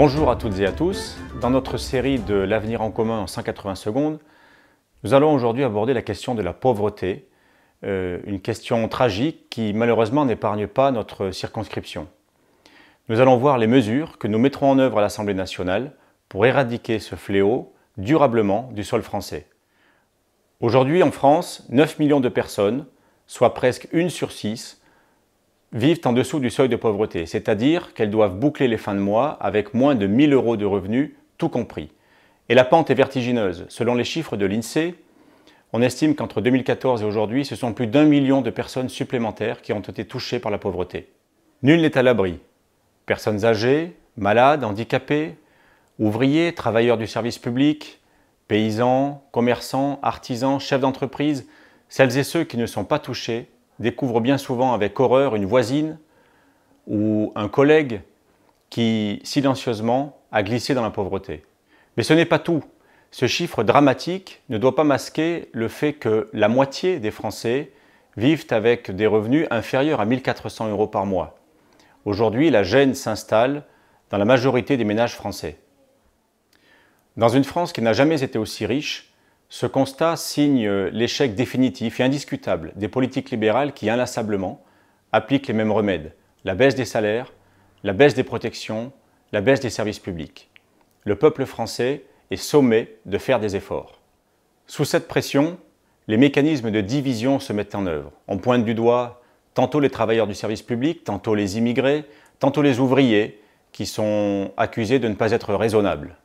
Bonjour à toutes et à tous. Dans notre série de l'avenir en commun en 180 secondes, nous allons aujourd'hui aborder la question de la pauvreté, une question tragique qui malheureusement n'épargne pas notre circonscription. Nous allons voir les mesures que nous mettrons en œuvre à l'Assemblée nationale pour éradiquer ce fléau durablement du sol français. Aujourd'hui en France, 9 millions de personnes, soit presque 1 sur 6, vivent en dessous du seuil de pauvreté, c'est-à-dire qu'elles doivent boucler les fins de mois avec moins de 1 000 € de revenus, tout compris. Et la pente est vertigineuse. Selon les chiffres de l'INSEE, on estime qu'entre 2014 et aujourd'hui, ce sont plus d'1 million de personnes supplémentaires qui ont été touchées par la pauvreté. Nul n'est à l'abri. Personnes âgées, malades, handicapés, ouvriers, travailleurs du service public, paysans, commerçants, artisans, chefs d'entreprise, celles et ceux qui ne sont pas touchés découvrent bien souvent avec horreur une voisine ou un collègue qui, silencieusement, a glissé dans la pauvreté. Mais ce n'est pas tout. Ce chiffre dramatique ne doit pas masquer le fait que la moitié des Français vivent avec des revenus inférieurs à 1 400 € par mois. Aujourd'hui, la gêne s'installe dans la majorité des ménages français. Dans une France qui n'a jamais été aussi riche, ce constat signe l'échec définitif et indiscutable des politiques libérales qui, inlassablement, appliquent les mêmes remèdes: la baisse des salaires, la baisse des protections, la baisse des services publics. Le peuple français est sommé de faire des efforts. Sous cette pression, les mécanismes de division se mettent en œuvre. On pointe du doigt tantôt les travailleurs du service public, tantôt les immigrés, tantôt les ouvriers qui sont accusés de ne pas être raisonnables.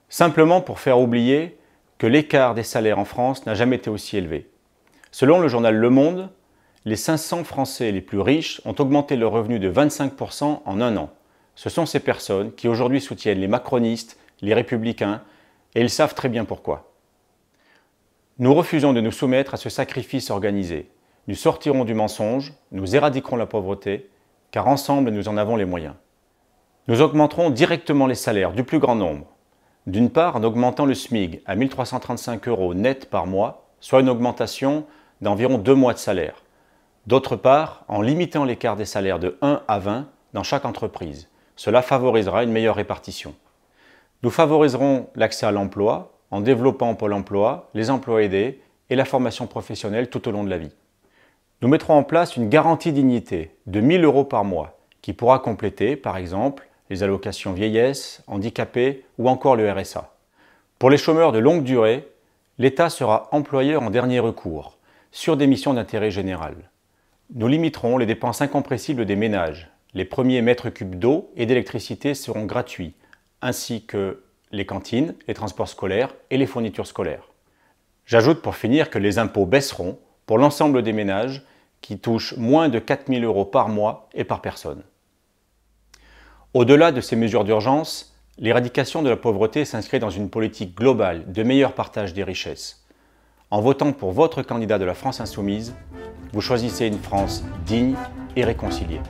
Simplement pour faire oublier que l'écart des salaires en France n'a jamais été aussi élevé. Selon le journal Le Monde, les 500 Français les plus riches ont augmenté leur revenu de 25 % en un an. Ce sont ces personnes qui aujourd'hui soutiennent les macronistes, les républicains, et ils savent très bien pourquoi. Nous refusons de nous soumettre à ce sacrifice organisé. Nous sortirons du mensonge, nous éradiquerons la pauvreté, car ensemble nous en avons les moyens. Nous augmenterons directement les salaires du plus grand nombre. D'une part, en augmentant le SMIC à 1 335 € net par mois, soit une augmentation d'environ 2 mois de salaire. D'autre part, en limitant l'écart des salaires de 1 à 20 dans chaque entreprise. Cela favorisera une meilleure répartition. Nous favoriserons l'accès à l'emploi en développant Pôle emploi, les emplois aidés et la formation professionnelle tout au long de la vie. Nous mettrons en place une garantie dignité de 1 000 € par mois qui pourra compléter, par exemple, les allocations vieillesse, handicapés ou encore le RSA. Pour les chômeurs de longue durée, l'État sera employeur en dernier recours, sur des missions d'intérêt général. Nous limiterons les dépenses incompressibles des ménages. Les premiers mètres cubes d'eau et d'électricité seront gratuits, ainsi que les cantines, les transports scolaires et les fournitures scolaires. J'ajoute pour finir que les impôts baisseront pour l'ensemble des ménages qui touchent moins de 4 000 € par mois et par personne. Au-delà de ces mesures d'urgence, l'éradication de la pauvreté s'inscrit dans une politique globale de meilleur partage des richesses. En votant pour votre candidat de la France insoumise, vous choisissez une France digne et réconciliée.